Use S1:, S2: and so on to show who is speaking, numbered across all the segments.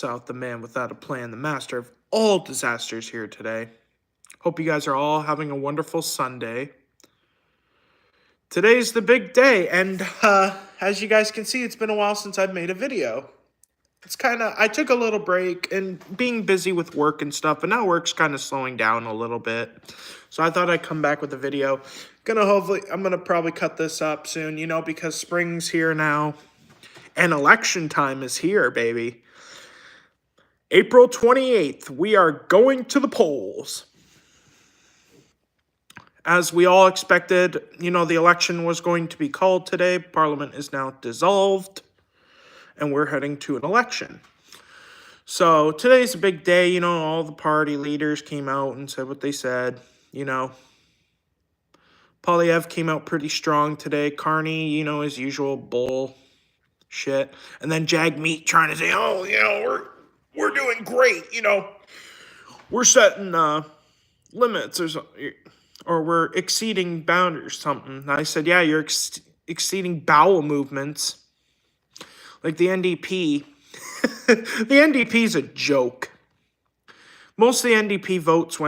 S1: South, the man without a plan, the master of all disasters here today. Hope you guys are all having a wonderful Sunday. Today's the big day, and as you guys can see, it's been a while since I've made a video. I took a little break and being busy with work and stuff, but now work's kind of slowing down a little bit. So I thought I'd come back with a video. I'm gonna probably cut this up soon, because spring's here now, and election time is here, baby. April 28th, we are going to the polls. As we all expected, the election was going to be called today. Parliament is now dissolved, and we're heading to an election. So today's a big day. All the party leaders came out and said what they said. Polyev came out pretty strong today. Carney, his usual bullshit. And then Jagmeet trying to say, we're doing great, we're setting limits or we're exceeding boundaries, something. And I said, yeah, you're exceeding bowel movements. Like the NDP. The NDP's a joke. Most of the NDP votes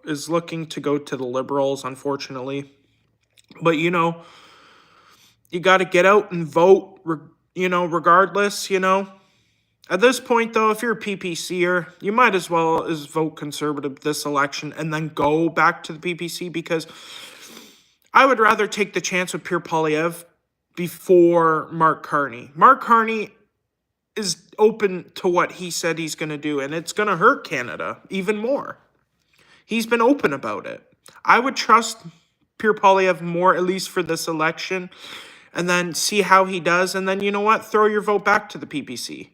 S1: is looking to go to the Liberals, unfortunately. But, you got to get out and vote, regardless, At this point, though, if you're a PPCer, you might as well as vote Conservative this election and then go back to the PPC, because I would rather take the chance with Pierre Poilievre before Mark Carney. Mark Carney is open to what he said he's going to do, and it's going to hurt Canada even more. He's been open about it. I would trust Pierre Poilievre more, at least for this election, and then see how he does, and then, you know what, throw your vote back to the PPC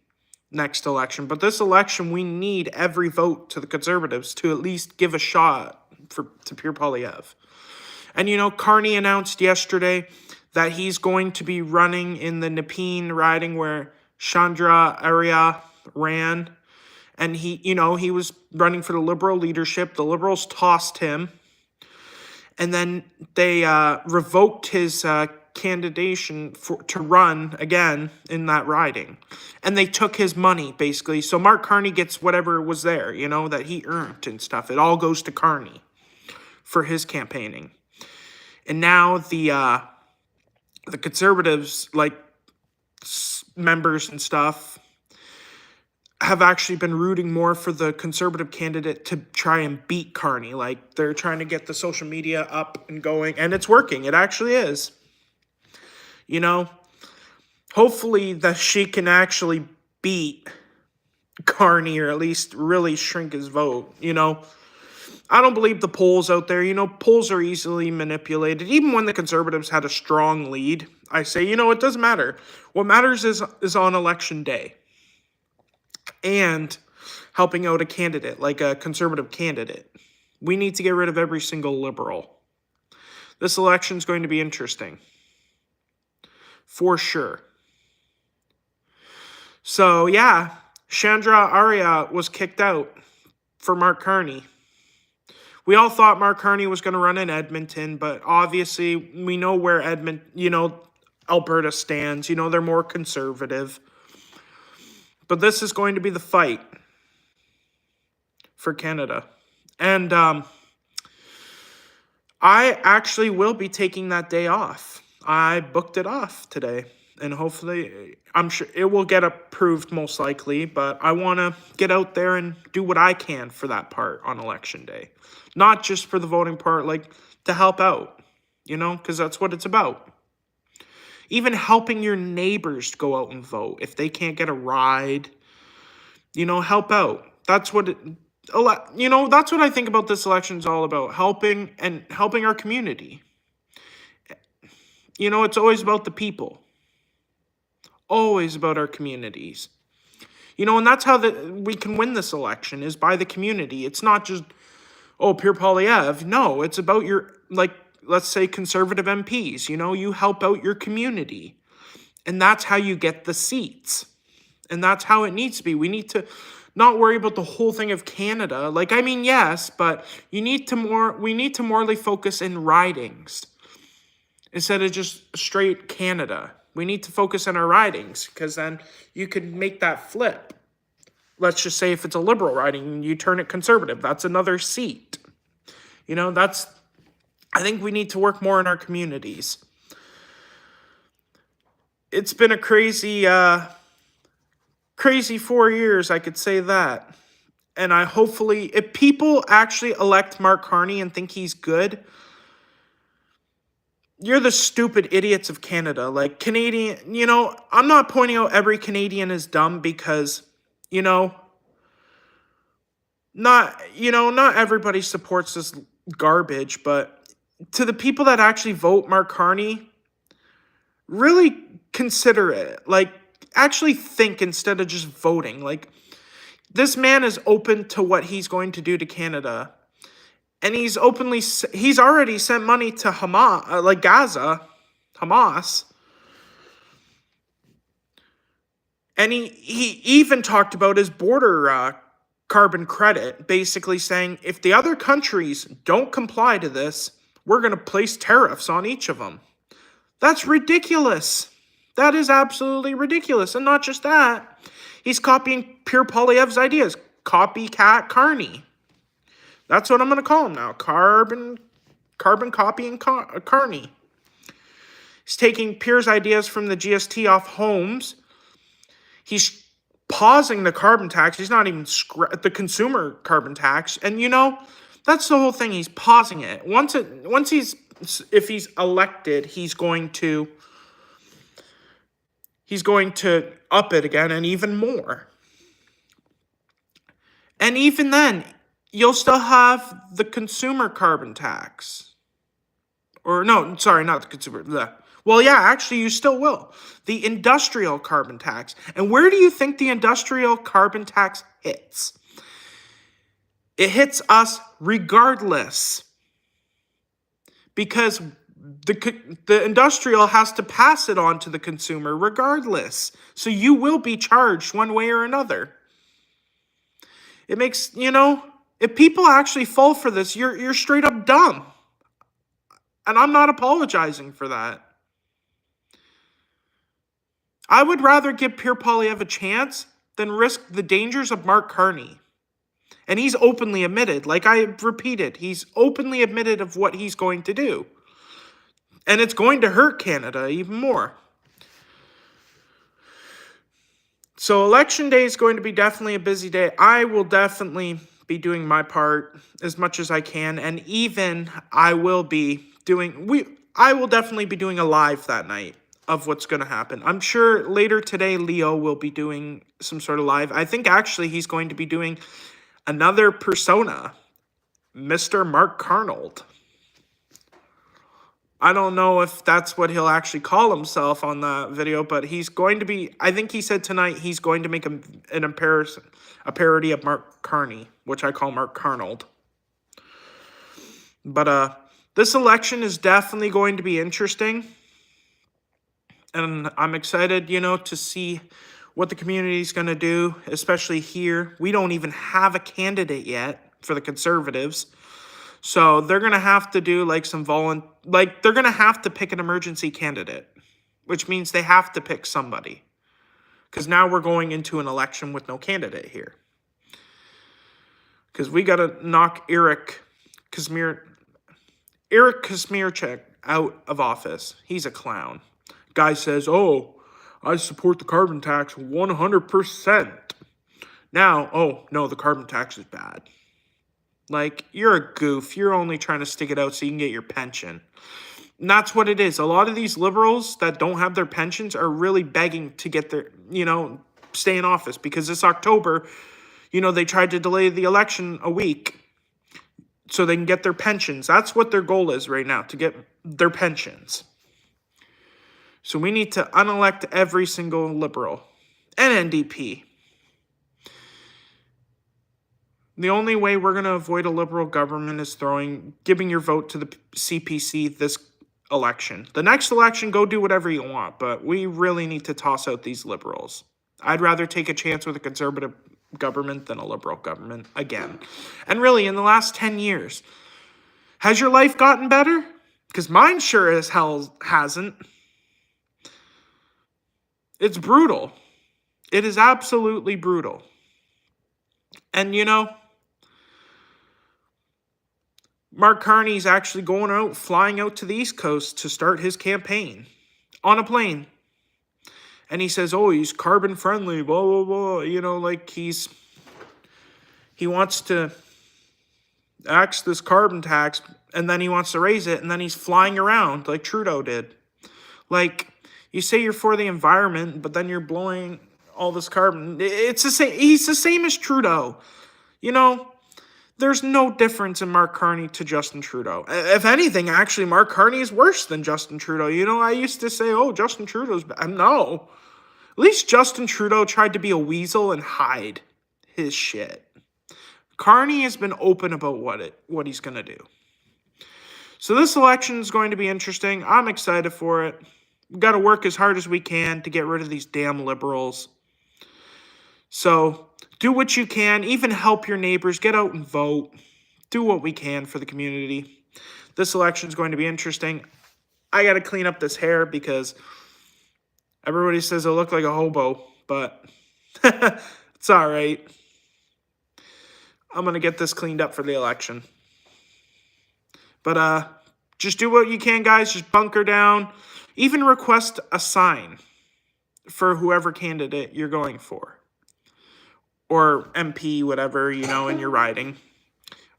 S1: next election. But this election, we need every vote to the Conservatives to at least give a shot to Pierre Poilievre. And, Carney announced yesterday that he's going to be running in the Nepean riding where Chandra Arya ran. And he was running for the Liberal leadership. The Liberals tossed him. And then they revoked his candidature to run again in that riding. And they took his money, basically. So Mark Carney gets whatever was there, that he earned and stuff. It all goes to Carney for his campaigning. And now the Conservatives, like members and stuff, have actually been rooting more for the Conservative candidate to try and beat Carney. Like, they're trying to get the social media up and going, and it's working. It actually is. Hopefully that she can actually beat Carney, or at least really shrink his vote. I don't believe the polls out there. Polls are easily manipulated. Even when the Conservatives had a strong lead, I say, it doesn't matter. What matters is on election day. And helping out a candidate, like a Conservative candidate. We need to get rid of every single Liberal. This election is going to be interesting. For sure. So, yeah, Chandra Arya was kicked out for Mark Carney. We all thought Mark Carney was going to run in Edmonton, but obviously we know where Alberta stands. They're more conservative. But this is going to be the fight for Canada. And I actually will be taking that day off. I booked it off today. And hopefully, I'm sure it will get approved most likely. But I want to get out there and do what I can for that part on election day. Not just for the voting part, like to help out. Because that's what it's about. Even helping your neighbors go out and vote. If they can't get a ride, help out. That's what that's what I think about this election is all about. Helping our community. It's always about the people. Always about our communities. And that's how we can win this election, is by the community. It's not just, Pierre Poilievre. No, it's about your, let's say, Conservative MPs. You help out your community. And that's how you get the seats. And that's how it needs to be. We need to not worry about the whole thing of Canada. Yes, but we need to morely focus in ridings instead of just straight Canada. We need to focus on our ridings, because then you could make that flip. let's just say if it's a liberal riding, you turn it conservative. That's another seat. I think we need to work more in our communities. It's been a crazy 4 years, I could say that. And if people actually elect Mark Carney and think he's good, you're the stupid idiots of Canada. Like, Canadian, I'm not pointing out every Canadian is dumb because, not everybody supports this garbage, but to the people that actually vote Mark Carney, really consider it. Like, actually think instead of just voting. Like, this man is open to what he's going to do to Canada. And he's already sent money to Hamas, like Gaza, Hamas. And he even talked about his border carbon credit, basically saying if the other countries don't comply to this, we're going to place tariffs on each of them. That's ridiculous. That is absolutely ridiculous. And not just that, he's copying Pierre Poilievre's ideas. Copycat Carney. That's what I'm going to call him now. Carbon copying Carney. He's taking Pierre's ideas from the GST off homes. He's pausing the carbon tax. He's not even the consumer carbon tax. And that's the whole thing. He's pausing it. If he's elected, he's going to up it again and even more. And even then, you'll still have the consumer carbon tax. Or no, sorry, not the consumer. Well, yeah, actually, you still will. The industrial carbon tax. And where do you think the industrial carbon tax hits? It hits us regardless. Because the industrial has to pass it on to the consumer regardless. So you will be charged one way or another. It makes, if people actually fall for this, you're straight up dumb. And I'm not apologizing for that. I would rather give Pierre Poilievre a chance than risk the dangers of Mark Carney. And he's openly admitted, like I repeated, he's openly admitted of what he's going to do. And it's going to hurt Canada even more. So Election Day is going to be definitely a busy day. I will definitely be doing my part as much as I can. And even I will definitely be doing a live that night of what's going to happen. I'm sure later today, Leo will be doing some sort of live. I think actually he's going to be doing another persona, Mr. Mark Carnold. I don't know if that's what he'll actually call himself on the video, but he's going to be, I think he said tonight he's going to make a parody of Mark Carney, which I call Mark Carnold. But this election is definitely going to be interesting. And I'm excited, to see what the community is going to do, especially here. We don't even have a candidate yet for the Conservatives. So they're going to have to do they're going to have to pick an emergency candidate, which means they have to pick somebody. Because now we're going into an election with no candidate here. Because we got to knock Eric Kazmierczak out of office. He's a clown. Guy says, oh, I support the carbon tax 100%. Now, oh, no, the carbon tax is bad. You're a goof. You're only trying to stick it out so you can get your pension. And that's what it is. A lot of these liberals that don't have their pensions are really begging to get their, stay in office. Because this October, they tried to delay the election a week so they can get their pensions. That's what their goal is right now, to get their pensions. So we need to unelect every single liberal and NDP. The only way we're going to avoid a liberal government is giving your vote to the CPC this election. The next election, go do whatever you want, but we really need to toss out these liberals. I'd rather take a chance with a conservative government than a liberal government again. And really, in the last 10 years, has your life gotten better? Because mine sure as hell hasn't. It's brutal. It is absolutely brutal. And, Mark Carney's actually flying out to the East Coast to start his campaign on a plane. And he says, oh, he's carbon friendly, blah, blah, blah. Like he wants to axe this carbon tax, and then he wants to raise it, and then he's flying around like Trudeau did. Like, you say you're for the environment, but then you're blowing all this carbon. It's the same. He's the same as Trudeau. There's no difference in Mark Carney to Justin Trudeau. If anything, actually, Mark Carney is worse than Justin Trudeau. I used to say, oh, Justin Trudeau's bad. No. At least Justin Trudeau tried to be a weasel and hide his shit. Carney has been open about what he's going to do. So this election is going to be interesting. I'm excited for it. We've got to work as hard as we can to get rid of these damn liberals. So do what you can. Even help your neighbors. Get out and vote. Do what we can for the community. This election is going to be interesting. I got to clean up this hair because everybody says I look like a hobo, but it's all right. I'm going to get this cleaned up for the election. But just do what you can, guys. Just bunker down. Even request a sign for whoever candidate you're going for. Or MP, whatever, in your riding.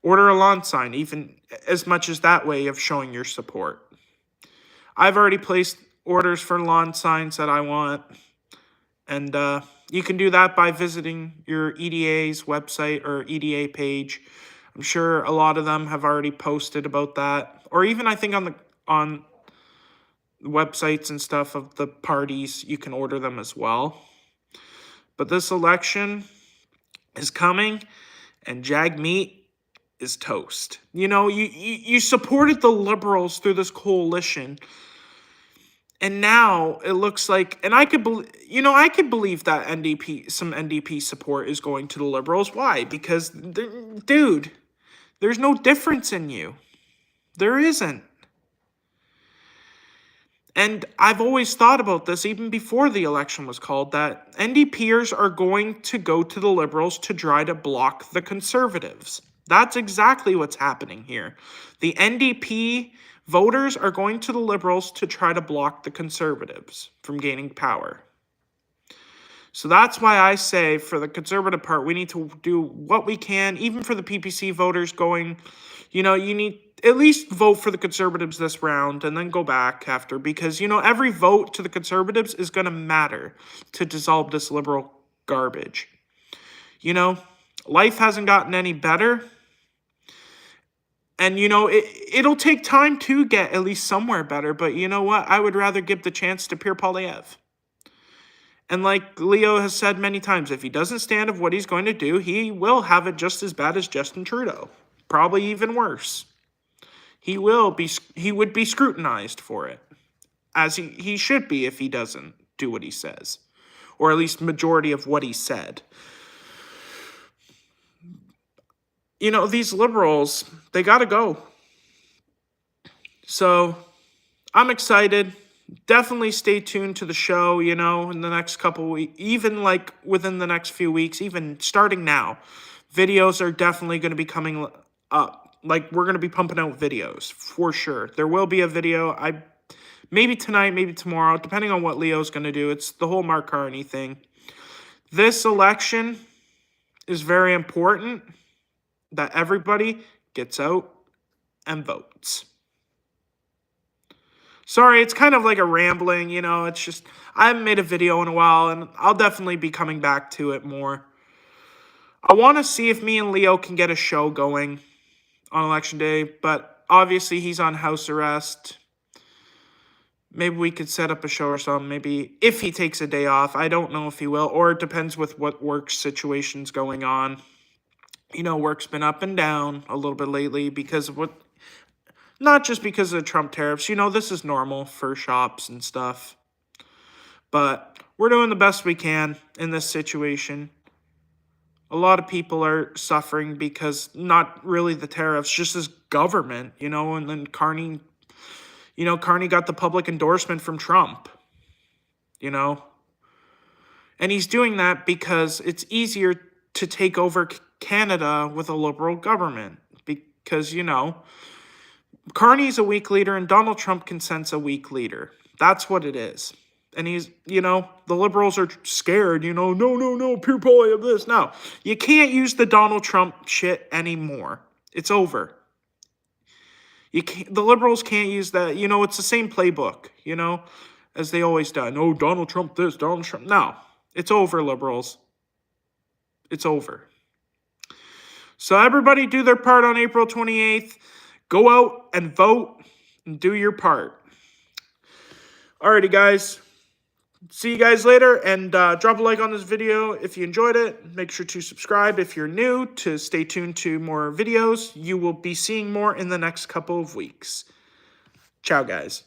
S1: Order a lawn sign, even as much as that way of showing your support. I've already placed orders for lawn signs that I want. And you can do that by visiting your EDA's website or EDA page. I'm sure a lot of them have already posted about that. Or even I think on websites and stuff of the parties, you can order them as well. But this election is coming, and Jagmeet is toast. You supported the Liberals through this coalition, and now it looks like, and I could believe that some NDP support is going to the Liberals. Why? Because, dude, there's no difference in you. There isn't. And I've always thought about this, even before the election was called, that NDPers are going to go to the Liberals to try to block the Conservatives. That's exactly what's happening here. The NDP voters are going to the Liberals to try to block the Conservatives from gaining power. So that's why I say for the Conservative part, we need to do what we can, even for the PPC voters going, you need at least vote for the Conservatives this round and then go back after, because, every vote to the Conservatives is going to matter to dissolve this Liberal garbage. Life hasn't gotten any better. And, it'll take time to get at least somewhere better. But you know what? I would rather give the chance to Pierre Poilievre. And like Leo has said many times, if he doesn't stand up what he's going to do, he will have it just as bad as Justin Trudeau. Probably even worse. He would be scrutinized for it. As he should be if he doesn't do what he says. Or at least majority of what he said. These Liberals, they got to go. So, I'm excited. Definitely stay tuned to the show, in the next couple weeks. Even like within the next few weeks, even starting now. Videos are definitely going to be coming up. Like, we're going to be pumping out videos, for sure. There will be a video, maybe tonight, maybe tomorrow, depending on what Leo's going to do. It's the whole Mark Carney thing. This election is very important that everybody gets out and votes. Sorry, it's kind of like a rambling, it's just, I haven't made a video in a while, and I'll definitely be coming back to it more. I want to see if me and Leo can get a show going on election day, but obviously he's on house arrest. Maybe we could set up a show or something, maybe if he takes a day off. I don't know if he will, or it depends with what work situation's going on. Work's been up and down a little bit lately because of not just because of the Trump tariffs. This is normal for shops and stuff. But we're doing the best we can in this situation. A lot of people are suffering because not really the tariffs, just this government, and then Carney got the public endorsement from Trump, And he's doing that because it's easier to take over Canada with a Liberal government. Because, you know, Carney's a weak leader and Donald Trump can sense a weak leader. That's what it is. And he's, you know, the Liberals are scared, you know, no, pure poly of this. No, you can't use the Donald Trump shit anymore. It's over. The Liberals can't use that. You know, it's the same playbook, you know, as they always done. Oh, Donald Trump this, Donald Trump. No, it's over, Liberals. It's over. So everybody do their part on April 28th. Go out and vote and do your part. Alrighty, guys. See you guys later, and drop a like on this video if you enjoyed it. Make sure to subscribe if you're new to stay tuned to more videos. You will be seeing more in the next couple of weeks. Ciao, guys.